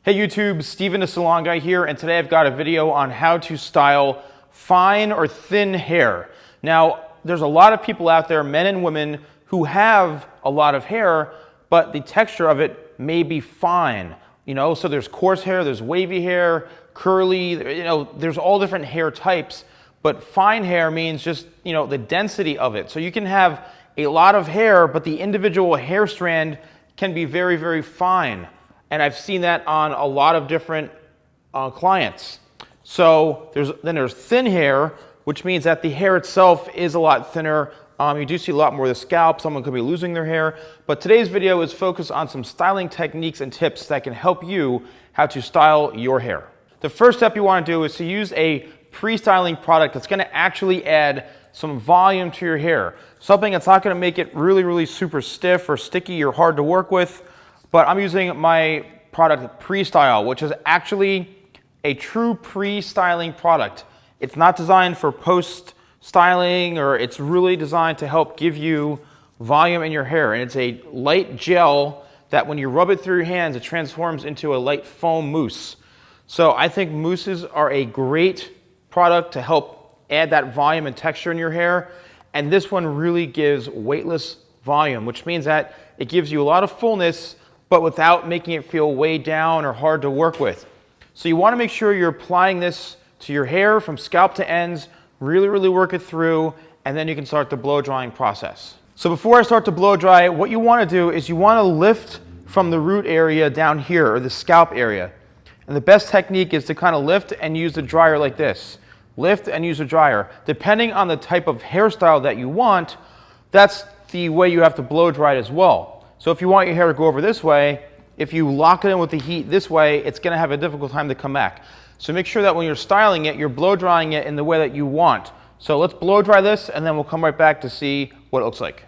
Hey YouTube, Steven the Salon Guy here, and today I've got a video on how to style fine or thin hair. Now, there's a lot of people out there, men and women, who have a lot of hair, but the texture of it may be fine. So there's coarse hair, there's wavy hair, curly, there's all different hair types, but fine hair means just, the density of it. So you can have a lot of hair, but the individual hair strand can be very, very fine. And I've seen that on a lot of different clients. So there's thin hair, which means that the hair itself is a lot thinner. You do see a lot more of the scalp. Someone could be losing their hair. But today's video is focused on some styling techniques and tips that can help you how to style your hair. The first step you want to do is to use a pre-styling product that's going to actually add some volume to your hair. Something that's not going to make it really, really super stiff or sticky or hard to work with. But I'm using my product Pre-Style, which is actually a true pre-styling product. It's not designed for post-styling, or it's really designed to help give you volume in your hair. And it's a light gel that when you rub it through your hands, it transforms into a light foam mousse. So I think mousses are a great product to help add that volume and texture in your hair. And this one really gives weightless volume, which means that it gives you a lot of fullness, but without making it feel weighed down or hard to work with. So you want to make sure you're applying this to your hair from scalp to ends, really, really work it through, and then you can start the blow drying process. So before I start to blow dry, what you want to do is you want to lift from the root area down here, or the scalp area. And the best technique is to kind of lift and use the dryer like this. Lift and use the dryer. Depending on the type of hairstyle that you want, that's the way you have to blow dry it as well. So if you want your hair to go over this way, if you lock it in with the heat this way, it's going to have a difficult time to come back. So make sure that when you're styling it, you're blow drying it in the way that you want. So let's blow dry this, and then we'll come right back to see what it looks like.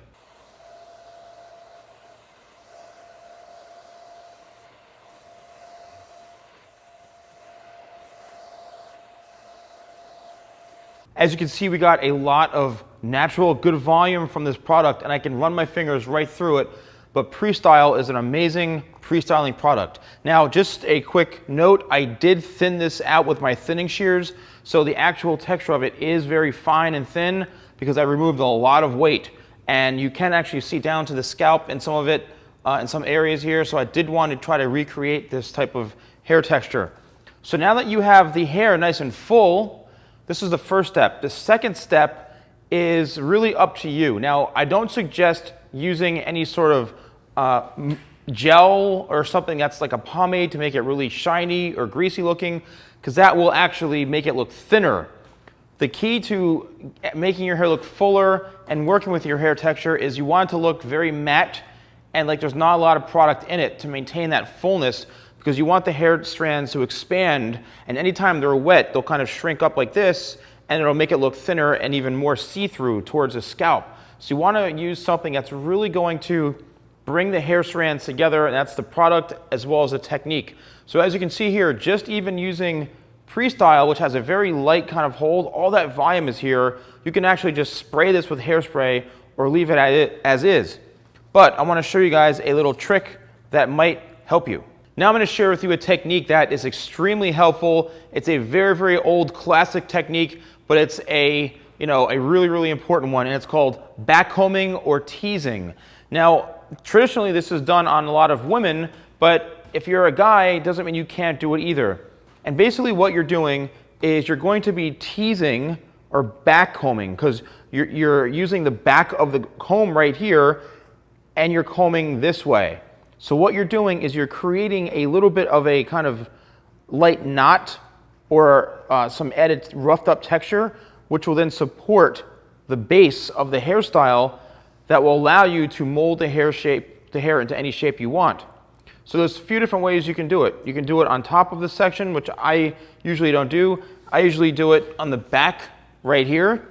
As you can see, we got a lot of natural, good volume from this product, and I can run my fingers right through it. But Pre-Style is an amazing pre-styling product. Now, just a quick note, I did thin this out with my thinning shears, so the actual texture of it is very fine and thin because I removed a lot of weight. And you can actually see down to the scalp in some of it, in some areas here, so I did want to try to recreate this type of hair texture. So now that you have the hair nice and full, this is the first step. The second step is really up to you. Now, I don't suggest using any sort of gel or something that's like a pomade to make it really shiny or greasy looking, because that will actually make it look thinner. The key to making your hair look fuller and working with your hair texture is you want it to look very matte and like there's not a lot of product in it to maintain that fullness, because you want the hair strands to expand, and anytime they're wet, they'll kind of shrink up like this, and it'll make it look thinner and even more see-through towards the scalp. So you want to use something that's really going to bring the hair strands together, and that's the product as well as the technique. So as you can see here, just even using Pre-Style, which has a very light kind of hold, all that volume is here. You can actually just spray this with hairspray or leave it as is. But I want to show you guys a little trick that might help you. Now I'm going to share with you a technique that is extremely helpful. It's a very, very old classic technique, but it's a really, really important one, and it's called backcombing or teasing. Now, traditionally this is done on a lot of women, but if you're a guy, it doesn't mean you can't do it either. And basically what you're doing is you're going to be teasing or backcombing, because you're using the back of the comb right here, and you're combing this way. So what you're doing is you're creating a little bit of a kind of light knot or some added roughed up texture, which will then support the base of the hairstyle that will allow you to mold the hair into any shape you want. So there's a few different ways you can do it. You can do it on top of the section, which I usually don't do. I usually do it on the back right here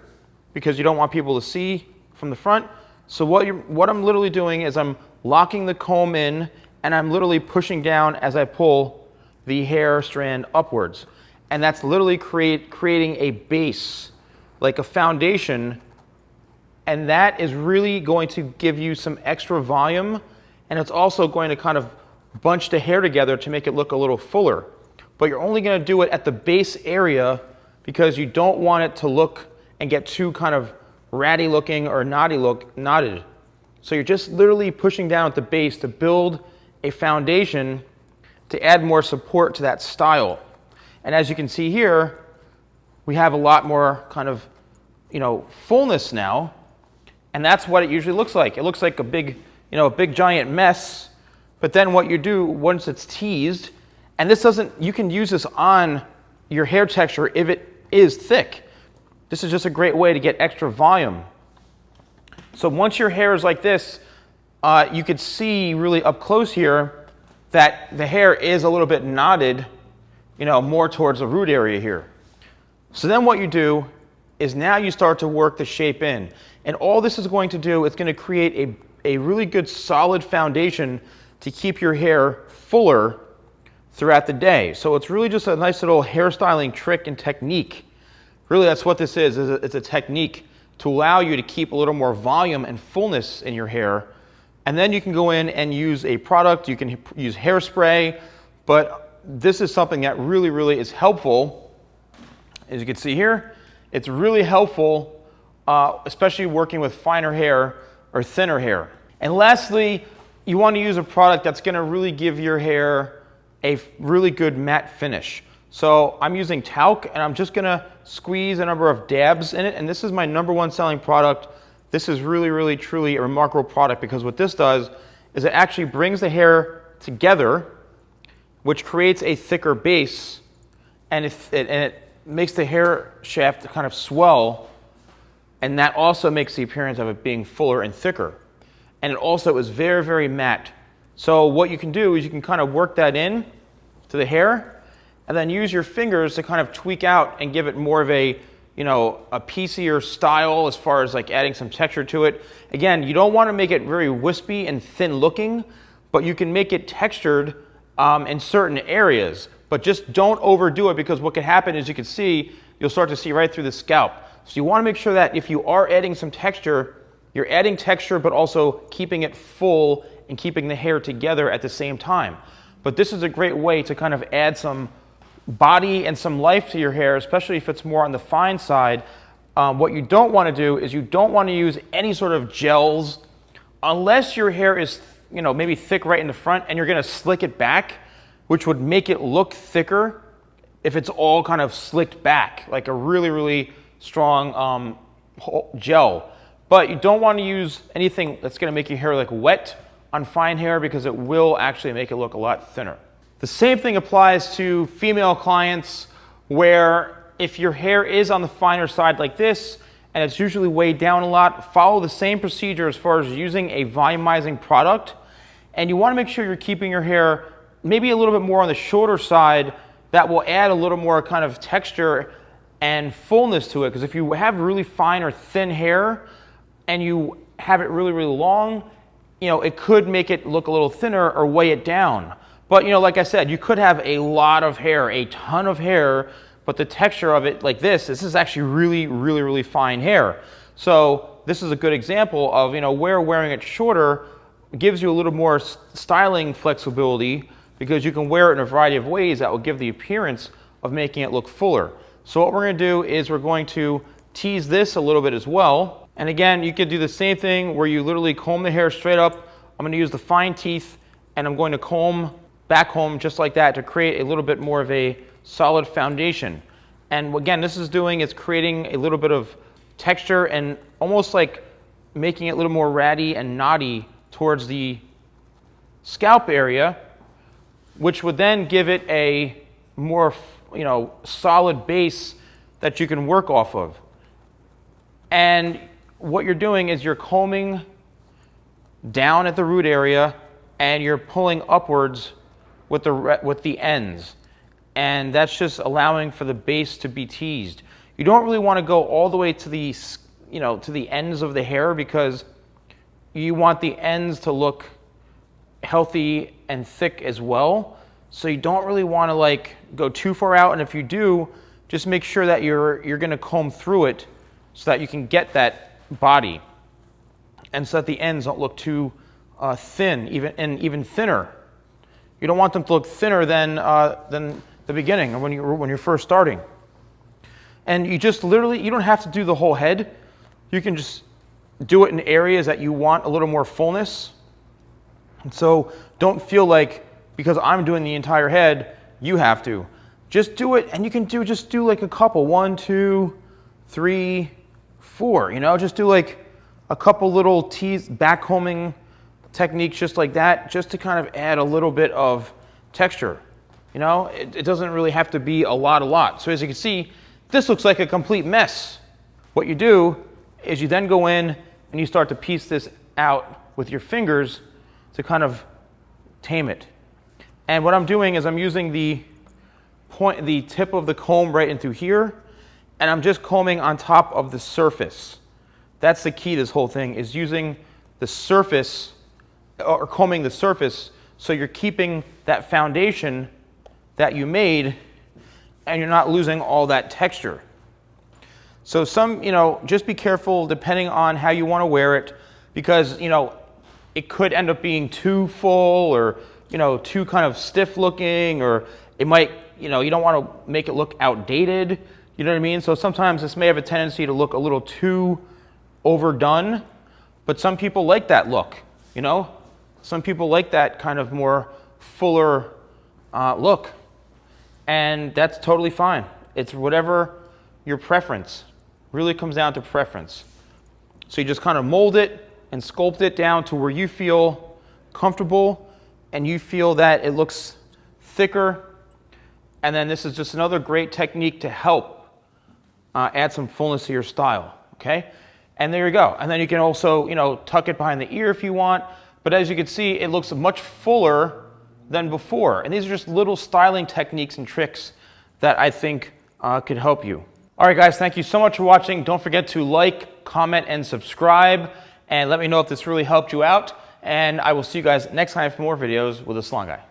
because you don't want people to see from the front. So what I'm literally doing is I'm locking the comb in, and I'm literally pushing down as I pull the hair strand upwards. And that's literally creating a base, like a foundation, and that is really going to give you some extra volume, and it's also going to kind of bunch the hair together to make it look a little fuller. But you're only going to do it at the base area because you don't want it to look and get too kind of ratty looking or knotted. So you're just literally pushing down at the base to build a foundation to add more support to that style. And as you can see here, we have a lot more kind of, fullness now. And that's what it usually looks like. It looks like a big giant mess. But then what you do once it's teased, and you can use this on your hair texture if it is thick. This is just a great way to get extra volume. So once your hair is like this, you could see really up close here that the hair is a little bit knotted, more towards the root area here. So then what you do is now you start to work the shape in. And all this is going to do, it's going to create a really good solid foundation to keep your hair fuller throughout the day. So it's really just a nice little hairstyling trick and technique. Really, that's what this is. It's a technique to allow you to keep a little more volume and fullness in your hair. And then you can go in and use a product. You can use hairspray, but this is something that really, really is helpful. As you can see here, it's really helpful, especially working with finer hair or thinner hair. And lastly, you want to use a product that's going to really give your hair a really good matte finish. So I'm using Talc, and I'm just going to squeeze a number of dabs in it. And this is my #1 selling product. This is really, really, truly a remarkable product because what this does is it actually brings the hair together, which creates a thicker base, and it makes the hair shaft kind of swell, and that also makes the appearance of it being fuller and thicker. And it also is very, very matte. So what you can do is you can kind of work that in to the hair, and then use your fingers to kind of tweak out and give it more of a piecier style as far as like adding some texture to it. Again, you don't want to make it very wispy and thin looking, but you can make it textured in certain areas. But just don't overdo it, because what can happen is you'll start to see right through the scalp. So you want to make sure that if you are adding some texture, you're adding texture but also keeping it full and keeping the hair together at the same time. But this is a great way to kind of add some body and some life to your hair, especially if it's more on the fine side. What you don't want to do is you don't want to use any sort of gels unless your hair is maybe thick right in the front and you're going to slick it back, which would make it look thicker if it's all kind of slicked back, like a really, really strong gel. But you don't want to use anything that's going to make your hair like wet on fine hair, because it will actually make it look a lot thinner. The same thing applies to female clients, where if your hair is on the finer side like this, and it's usually weighed down a lot, follow the same procedure as far as using a volumizing product. And you want to make sure you're keeping your hair maybe a little bit more on the shorter side. That will add a little more kind of texture and fullness to it, because if you have really fine or thin hair and you have it really, really long, it could make it look a little thinner or weigh it down. But like I said, you could have a lot of hair, a ton of hair, but the texture of it like this is actually really, really, really fine hair. So this is a good example of, where wearing it shorter gives you a little more styling flexibility, because you can wear it in a variety of ways that will give the appearance of making it look fuller. So what we're going to do is we're going to tease this a little bit as well. And again, you could do the same thing where you literally comb the hair straight up. I'm going to use the fine teeth, and I'm going to comb just like that to create a little bit more of a solid foundation. And again, it's creating a little bit of texture and almost like making it a little more ratty and knotty towards the scalp area, which would then give it a more solid base that you can work off of. And what you're doing is you're combing down at the root area and you're pulling upwards with the ends, and that's just allowing for the base to be teased. You don't really want to go all the way to the to the ends of the hair, because you want the ends to look healthy and thick as well. So you don't really want to go too far out, and if you do, just make sure that you're going to comb through it so that you can get that body, and so that the ends don't look too thin, even thinner. You don't want them to look thinner than the beginning or when you're first starting. And you just literally, you don't have to do the whole head. You can just do it in areas that you want a little more fullness. And so don't feel like, because I'm doing the entire head, you have to. Just do it, and you can just do like a couple, 1, 2, 3, 4, you know, just do like a couple little back combing techniques just like that, just to kind of add a little bit of texture. You know, it doesn't really have to be a lot. So as you can see, this looks like a complete mess. What you do is you then go in and you start to piece this out with your fingers to kind of tame it. And what I'm doing is I'm using the tip of the comb right into here, and I'm just combing on top of the surface. That's the key to this whole thing, is using the surface, or combing the surface, so you're keeping that foundation that you made and you're not losing all that texture. So just be careful depending on how you want to wear it, because, it could end up being too full or, too kind of stiff looking, or it might, you don't want to make it look outdated. You know what I mean? So sometimes this may have a tendency to look a little too overdone, but some people like that look, Some people like that kind of more fuller look. And that's totally fine. It's whatever your preference. Really comes down to preference. So you just kind of mold it and sculpt it down to where you feel comfortable and you feel that it looks thicker. And then this is just another great technique to help add some fullness to your style, okay? And there you go. And then you can also, tuck it behind the ear if you want. But as you can see, it looks much fuller than before. And these are just little styling techniques and tricks that I think could help you. All right, guys, thank you so much for watching. Don't forget to like, comment, and subscribe. And let me know if this really helped you out. And I will see you guys next time for more videos with The Salon Guy.